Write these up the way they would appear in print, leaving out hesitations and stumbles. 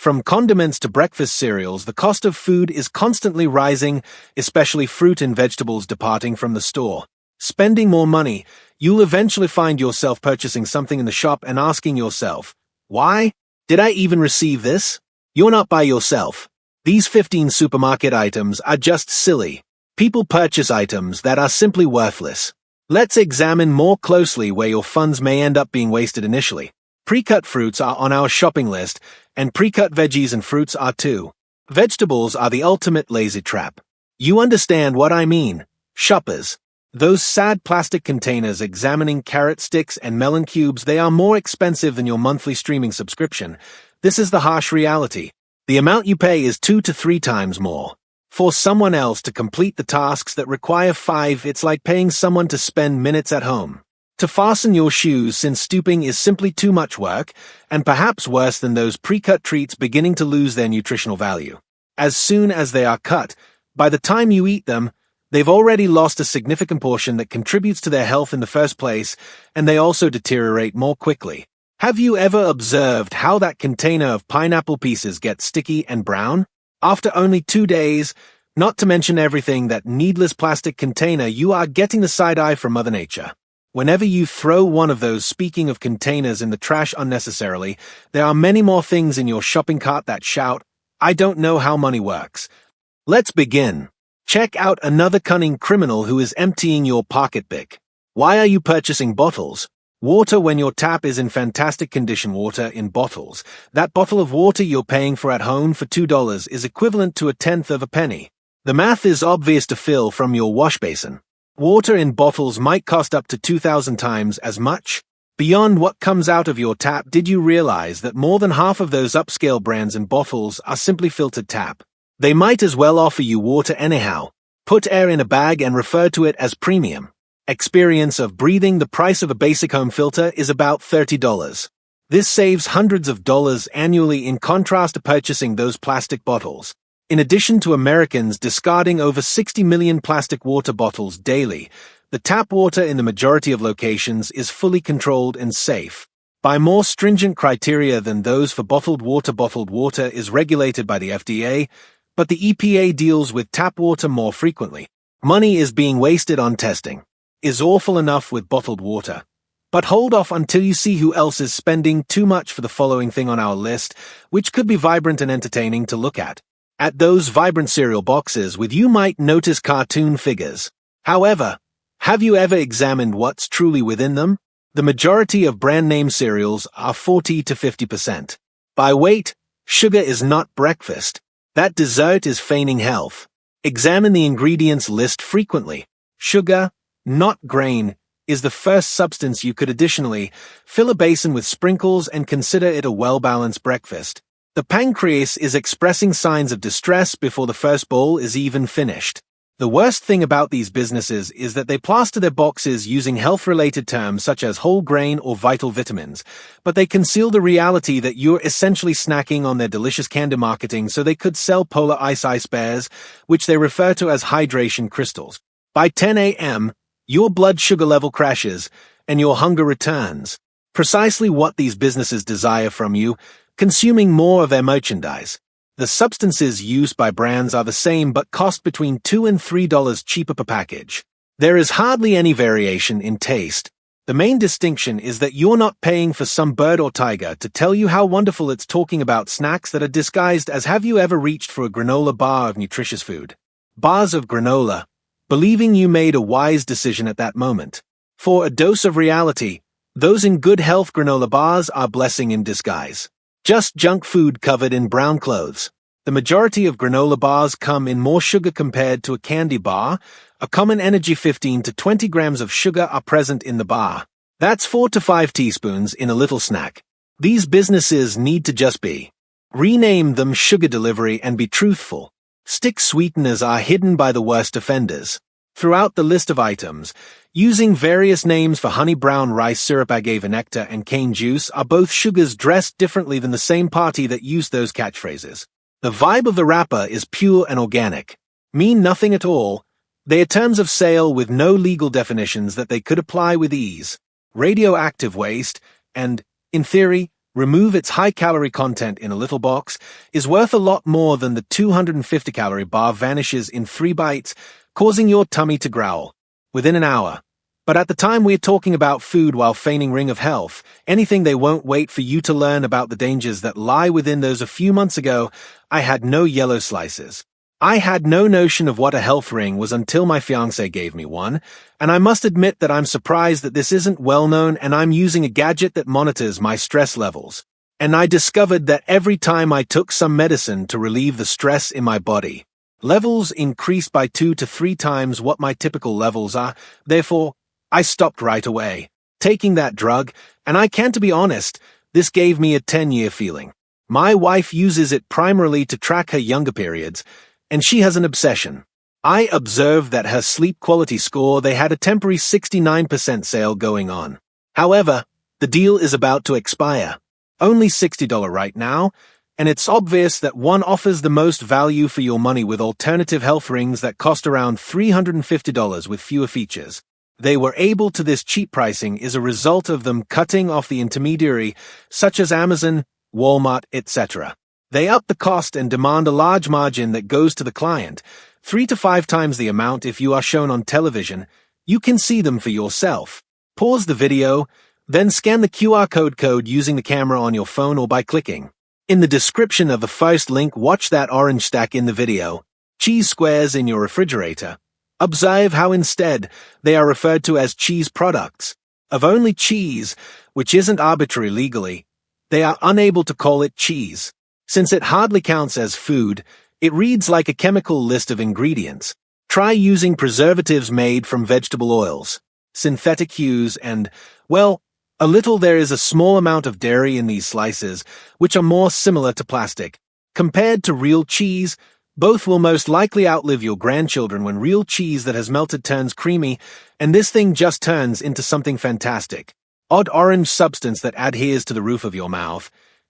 From condiments to breakfast cereals, the cost of food is constantly rising, especially fruit and vegetables departing from the store. Spending more money, you'll eventually find yourself purchasing something in the shop and asking yourself, why? Did I even receive this? You're not by yourself. These 15 supermarket items are just silly. People purchase items that are simply worthless. Let's examine more closely where your funds may end up being wasted initially. Pre-cut fruits are on our shopping list, and pre-cut veggies and fruits are too. Vegetables are the ultimate lazy trap. You understand what I mean, shoppers. Those sad plastic containers examining carrot sticks and melon cubes, they are more expensive than your monthly streaming subscription. This is the harsh reality. The amount you pay is 2 to 3 times more. For someone else to complete the tasks that require 5, it's like paying someone to spend minutes at home. To fasten your shoes since stooping is simply too much work, and perhaps worse than those pre-cut treats beginning to lose their nutritional value. As soon as they are cut, by the time you eat them, they've already lost a significant portion that contributes to their health in the first place, and they also deteriorate more quickly. Have you ever observed how that container of pineapple pieces gets sticky and brown? After only 2 days, not to mention everything that needless plastic container, you are getting the side eye from Mother Nature. Whenever you throw one of those speaking of containers in the trash unnecessarily, there are many more things in your shopping cart that shout, I don't know how money works. Let's begin. Check out another cunning criminal who is emptying your pocketbook. Why are you purchasing bottles? Water when your tap is in fantastic condition. Water in bottles. That bottle of water you're paying for at home for $2 is equivalent to 1/10 of a penny. The math is obvious to fill from your wash basin. Water in bottles might cost up to 2,000 times as much. Beyond what comes out of your tap, did you realize that more than half of those upscale brands and bottles are simply filtered tap? They might as well offer you water anyhow. Put air in a bag and refer to it as premium. Experience of breathing. The price of a basic home filter is about $30. This saves hundreds of dollars annually in contrast to purchasing those plastic bottles. In addition to Americans discarding over 60 million plastic water bottles daily, the tap water in the majority of locations is fully controlled and safe. By more stringent criteria than those for bottled water is regulated by the FDA, but the EPA deals with tap water more frequently. Money is being wasted on testing. Is awful enough with bottled water. But hold off until you see who else is spending too much for the following thing on our list, which could be vibrant and entertaining to look at. At those vibrant cereal boxes with you might notice cartoon figures. However, have you ever examined what's truly within them? The majority of brand name cereals are 40 to 50%. By weight, sugar is not breakfast. That dessert is feigning health. Examine the ingredients list frequently. Sugar, not grain, is the first substance. You could additionally fill a basin with sprinkles and consider it a well-balanced breakfast. The pancreas is expressing signs of distress before the first bowl is even finished. The worst thing about these businesses is that they plaster their boxes using health-related terms such as whole grain or vital vitamins, but they conceal the reality that you're essentially snacking on their delicious candy marketing so they could sell polar ice bears, which they refer to as hydration crystals. By 10 a.m., your blood sugar level crashes, and your hunger returns. Precisely what these businesses desire from you, consuming more of their merchandise. The substances used by brands are the same but cost between $2 and $3 cheaper per package. There is hardly any variation in taste. The main distinction is that you're not paying for some bird or tiger to tell you how wonderful it's talking about snacks that are disguised as have you ever reached for a granola bar of nutritious food. Bars of granola, believing you made a wise decision at that moment. For a dose of reality, those in good health granola bars are blessing in disguise. Just junk food covered in brown clothes. The majority of granola bars come in more sugar compared to a candy bar. A common energy 15 to 20 grams of sugar are present in the bar. That's 4 to 5 teaspoons in a little snack. These businesses need to just be. Rename them sugar delivery and be truthful. Stick sweeteners are hidden by the worst offenders. Throughout the list of items, using various names for honey brown rice syrup, agave nectar, and cane juice are both sugars dressed differently than the same party that used those catchphrases. The vibe of the wrapper is pure and organic. Mean nothing at all. They are terms of sale with no legal definitions that they could apply with ease. Radioactive waste and, in theory, remove its high-calorie content in a little box, is worth a lot more than the 250-calorie bar vanishes in 3 bites, causing your tummy to growl within an hour. But at the time we're talking about food while feigning ring of health, anything they won't wait for you to learn about the dangers that lie within those. A few months ago, I had no yellow slices. I had no notion of what a health ring was until my fiancé gave me one, and I must admit that I'm surprised that this isn't well known, and I'm using a gadget that monitors my stress levels. And I discovered that every time I took some medicine to relieve the stress in my body, levels increased by 2 to 3 times what my typical levels are. Therefore, I stopped right away taking that drug, and I can't, to be honest, this gave me a 10-year feeling. My wife uses it primarily to track her younger periods, and she has an obsession. I observed that her sleep quality score, they had a temporary 69% sale going on. However, the deal is about to expire. Only $60 right now, and it's obvious that one offers the most value for your money with alternative health rings that cost around $350 with fewer features. They were able to this cheap pricing is a result of them cutting off the intermediary, such as Amazon, Walmart, etc. They up the cost and demand a large margin that goes to the client, 3 to 5 times the amount if you are shown on television. You can see them for yourself. Pause the video, then scan the QR code using the camera on your phone or by clicking. In the description of the first link, watch that orange stack in the video. Cheese squares in your refrigerator. Observe how instead they are referred to as cheese products. Of only cheese, which isn't arbitrary legally, they are unable to call it cheese. Since it hardly counts as food, it reads like a chemical list of ingredients. Try using preservatives made from vegetable oils, synthetic hues, and, well, a little. There is a small amount of dairy in these slices, which are more similar to plastic. Compared to real cheese, both will most likely outlive your grandchildren when real cheese that has melted turns creamy, and this thing just turns into something fantastic. Odd orange substance that adheres to the roof of your mouth.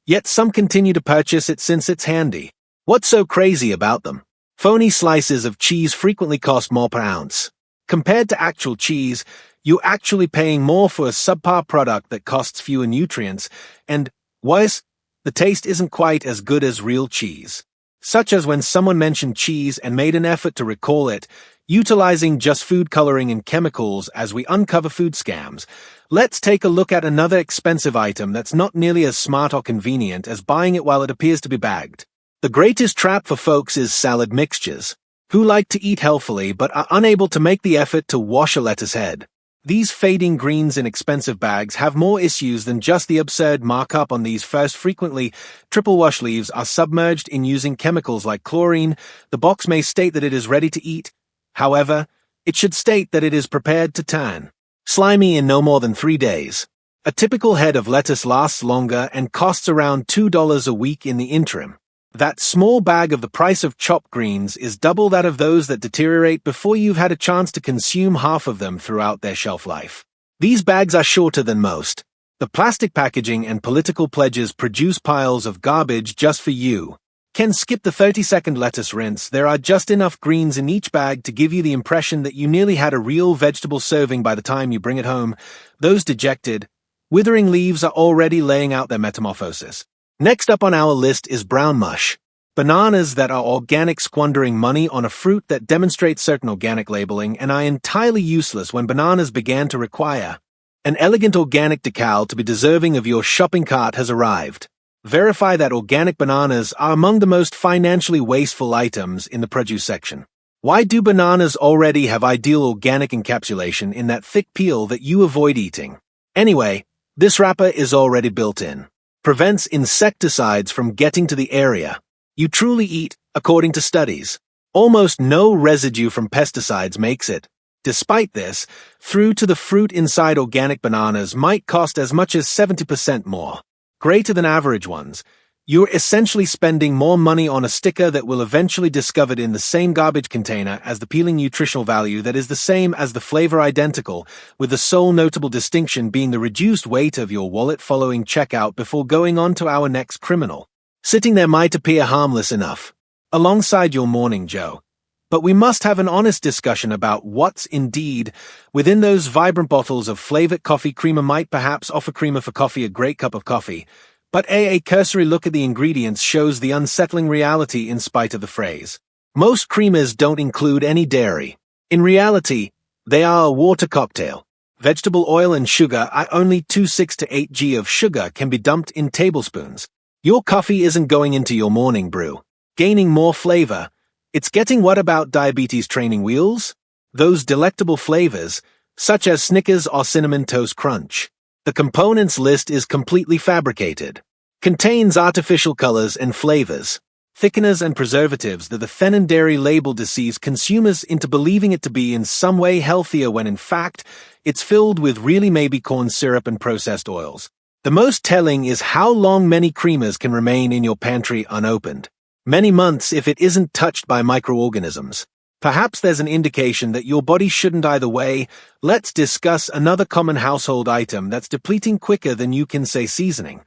Yet some continue to purchase it since it's handy. What's so crazy about them? Phony slices of cheese frequently cost more per ounce. Compared to actual cheese, you're actually paying more for a subpar product that costs fewer nutrients, and, worse, the taste isn't quite as good as real cheese. Such as when someone mentioned cheese and made an effort to recall it, utilizing just food coloring and chemicals as we uncover food scams. Let's take a look at another expensive item that's not nearly as smart or convenient as buying it while it appears to be bagged. The greatest trap for folks is salad mixtures, who like to eat healthily but are unable to make the effort to wash a lettuce head. These fading greens in expensive bags have more issues than just the absurd markup on these. First, frequently, triple wash leaves are submerged in using chemicals like chlorine. The box may state that it is ready to eat. However, it should state that it is prepared to turn slimy in no more than 3 days. A typical head of lettuce lasts longer and costs around $2 a week in the interim. That small bag of the price of chopped greens is double that of those that deteriorate before you've had a chance to consume half of them throughout their shelf life. These bags are shorter than most. The plastic packaging and political pledges produce piles of garbage just for you. Can skip the 30-second lettuce rinse. There are just enough greens in each bag to give you the impression that you nearly had a real vegetable serving by the time you bring it home. Those dejected, withering leaves are already laying out their metamorphosis. Next up on our list is brown mush. Bananas that are organic, squandering money on a fruit that demonstrates certain organic labeling and are entirely useless when bananas began to require an elegant organic decal to be deserving of your shopping cart has arrived. Verify that organic bananas are among the most financially wasteful items in the produce section. Why do bananas already have ideal organic encapsulation in that thick peel that you avoid eating? Anyway, this wrapper is already built in. Prevents insecticides from getting to the area you truly eat, according to studies. Almost no residue from pesticides makes it. Despite this, through to the fruit inside organic bananas might cost as much as 70% more. Greater than average ones. You're essentially spending more money on a sticker that will eventually discovered in the same garbage container as the peeling nutritional value that is the same as the flavor identical, with the sole notable distinction being the reduced weight of your wallet following checkout. Before going on to our next criminal, sitting there might appear harmless enough, alongside your Morning Joe. But we must have an honest discussion about what's indeed within those vibrant bottles of flavored coffee. Creamer might perhaps offer creamer for coffee, a great cup of coffee, But a cursory look at the ingredients shows the unsettling reality in spite of the phrase. Most creamers don't include any dairy. In reality, they are a water cocktail. Vegetable oil and sugar are only 26 to 8 g of sugar can be dumped in tablespoons. Your coffee isn't going into your morning brew, gaining more flavor. It's getting what about diabetes training wheels? Those delectable flavors, such as Snickers or Cinnamon Toast Crunch. The components list is completely fabricated. Contains artificial colors and flavors, thickeners and preservatives that the Fenin Dairy label deceives consumers into believing it to be in some way healthier when in fact, it's filled with really maybe corn syrup and processed oils. The most telling is how long many creamers can remain in your pantry unopened. Many months if it isn't touched by microorganisms. Perhaps there's an indication that your body shouldn't either way. Let's discuss another common household item that's depleting quicker than you can say seasoning.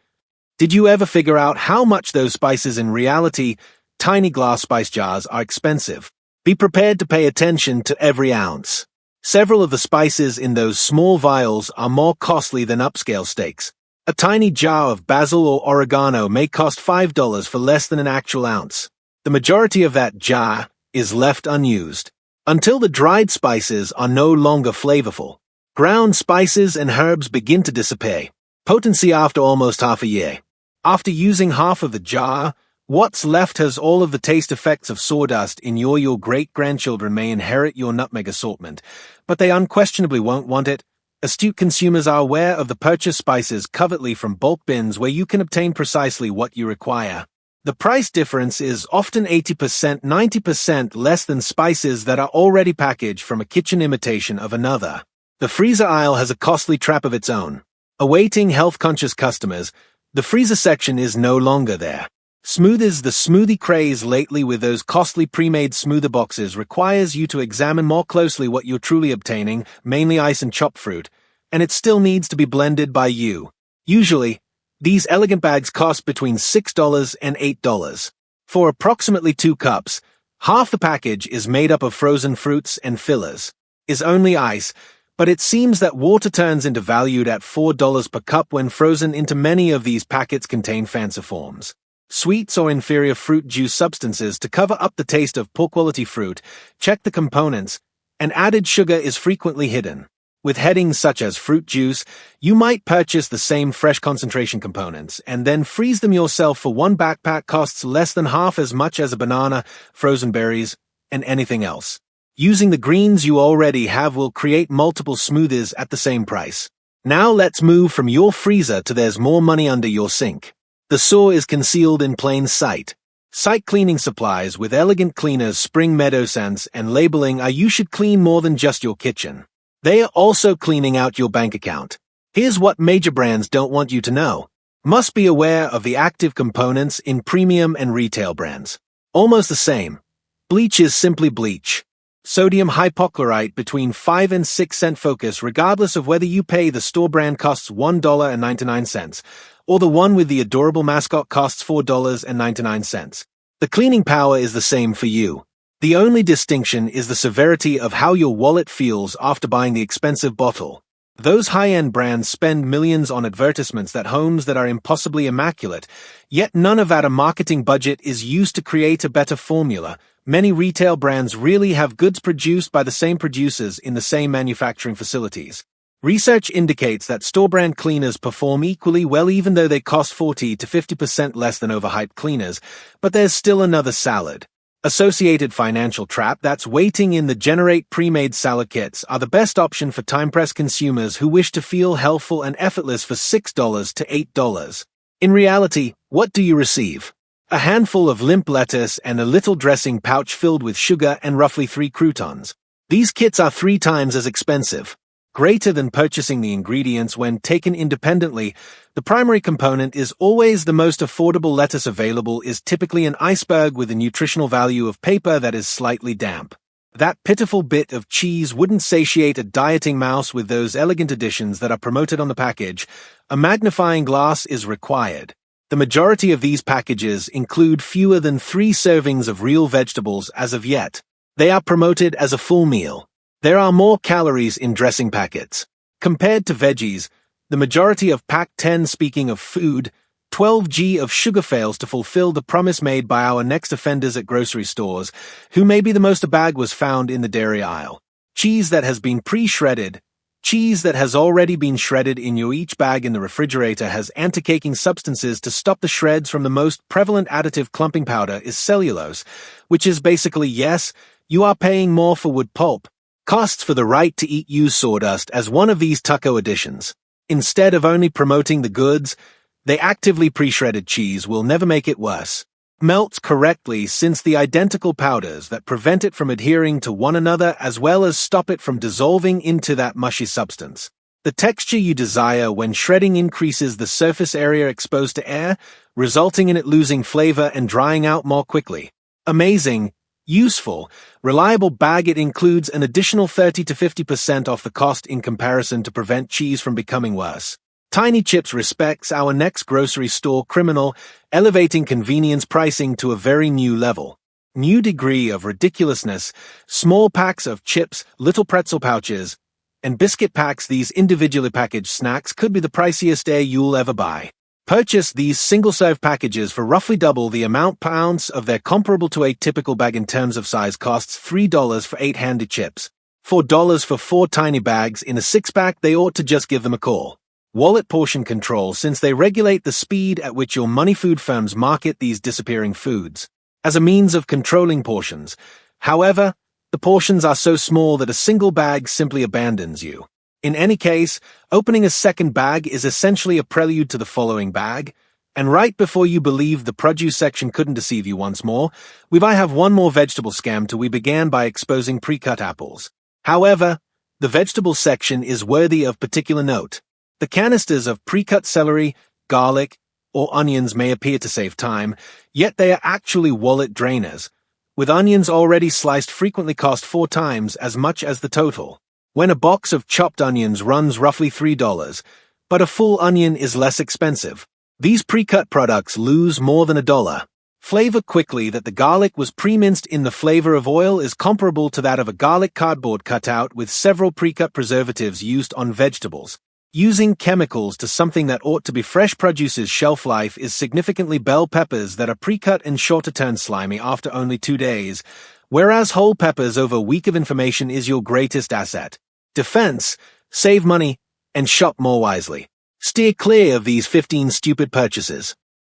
Did you ever figure out how much those spices in reality, tiny glass spice jars, are expensive? Be prepared to pay attention to every ounce. Several of the spices in those small vials are more costly than upscale steaks. A tiny jar of basil or oregano may cost $5 for less than an actual ounce. The majority of that jar is left unused until the dried spices are no longer flavorful. Ground spices and herbs begin to disappear. Potency after almost half a year. After using half of the jar, what's left has all of the taste effects of sawdust. Your great-grandchildren may inherit your nutmeg assortment, but they unquestionably won't want it. Astute consumers are aware of the purchased spices covertly from bulk bins where you can obtain precisely what you require. The price difference is often 80%, 90% less than spices that are already packaged from a kitchen imitation of another. The freezer aisle has a costly trap of its own. Awaiting health-conscious customers, the freezer section is no longer there. Smoothies. The smoothie craze lately with those costly pre-made smoother boxes requires you to examine more closely what you're truly obtaining, mainly ice and chopped fruit, and it still needs to be blended by you. Usually, these elegant bags cost between $6 and $8. For approximately 2 cups, half the package is made up of frozen fruits and fillers. Is only ice, but it seems that water turns into valued at $4 per cup when frozen into many of these packets contain fanciforms. Sweets or inferior fruit juice substances to cover up the taste of poor-quality fruit. Check the components, and added sugar is frequently hidden. With headings such as fruit juice, you might purchase the same fresh concentration components and then freeze them yourself for one backpack costs less than half as much as a banana, frozen berries, and anything else. Using the greens you already have will create multiple smoothies at the same price. Now let's move from your freezer to there's more money under your sink. The saw is concealed in plain sight. Site cleaning supplies with elegant cleaners, spring meadow scents, and labeling are you should clean more than just your kitchen. They are also cleaning out your bank account. Here's what major brands don't want you to know. Must be aware of the active components in premium and retail brands. Almost the same. Bleach is simply bleach. Sodium hypochlorite between 5 and 6 cent focus regardless of whether you pay the store brand costs $1.99 or the one with the adorable mascot costs $4.99. The cleaning power is the same for you. The only distinction is the severity of how your wallet feels after buying the expensive bottle. Those high-end brands spend millions on advertisements that homes that are impossibly immaculate, yet none of that a marketing budget is used to create a better formula. Many retail brands really have goods produced by the same producers in the same manufacturing facilities. Research indicates that store-brand cleaners perform equally well even though they cost 40 to 50% less than overhyped cleaners, but there's still another salad. Associated Financial trap that's waiting in the Generate pre-made salad kits are the best option for time-pressed consumers who wish to feel healthful and effortless for $6 to $8. In reality, what do you receive? A handful of limp lettuce and a little dressing pouch filled with sugar and roughly 3 croutons. These kits are 3 times as expensive. Greater than purchasing the ingredients when taken independently, the primary component is always the most affordable. Lettuce available is typically an iceberg with a nutritional value of paper that is slightly damp. That pitiful bit of cheese wouldn't satiate a dieting mouse with those elegant additions that are promoted on the package. A magnifying glass is required. The majority of these packages include fewer than 3 servings of real vegetables as of yet. They are promoted as a full meal. There are more calories in dressing packets. Compared to veggies, the majority of Pack 10. Speaking of food, 12g of sugar fails to fulfill the promise made by our next offenders at grocery stores, who maybe the most a bag was found in the dairy aisle. Cheese that has been pre-shredded. Cheese that has already been shredded in your each bag in the refrigerator has anti-caking substances to stop the shreds from the most prevalent additive clumping powder is cellulose, which is basically yes, you are paying more for wood pulp. Costs for the right to use sawdust as one of these Tucko additions. Instead of only promoting the goods, they actively pre-shredded cheese will never make it worse. Melts correctly since the identical powders that prevent it from adhering to one another as well as stop it from dissolving into that mushy substance. The texture you desire when shredding increases the surface area exposed to air, resulting in it losing flavor and drying out more quickly. Amazing, useful, reliable bag. It includes an additional 30 to 50% off the cost in comparison to prevent cheese from becoming worse. Tiny Chips respects our next grocery store criminal, elevating convenience pricing to a very new level. New degree of ridiculousness, small packs of chips, little pretzel pouches, and biscuit packs. These individually packaged snacks could be the priciest you'll ever buy. Purchase these single-serve packages for roughly double the amount per ounce of their comparable to a typical bag in terms of size. Costs $3 for 8 handy chips. $4 for 4 tiny bags in a 6-pack. They ought to just give them a call. Wallet portion control, since they regulate the speed at which your money food firms market these disappearing foods as a means of controlling portions. However, the portions are so small that a single bag simply abandons you. In any case, opening a second bag is essentially a prelude to the following bag, and right before you believe the produce section couldn't deceive you once more, I have one more vegetable scam till we began by exposing pre-cut apples. However, the vegetable section is worthy of particular note. The canisters of pre-cut celery, garlic, or onions may appear to save time, yet they are actually wallet drainers, with onions already sliced frequently cost 4 times as much as the total. When a box of chopped onions runs roughly $3, but a full onion is less expensive. These pre-cut products lose more than $1. Flavor quickly that the garlic was pre-minced in the flavor of oil is comparable to that of a garlic cardboard cutout with several pre-cut preservatives used on vegetables. Using chemicals to something that ought to be fresh produce's shelf life is significantly. Bell peppers that are pre-cut and sure to turn slimy after only 2 days, whereas whole peppers over a week of information is your greatest asset. Defense, save money, and shop more wisely. Steer clear of these 15 stupid purchases.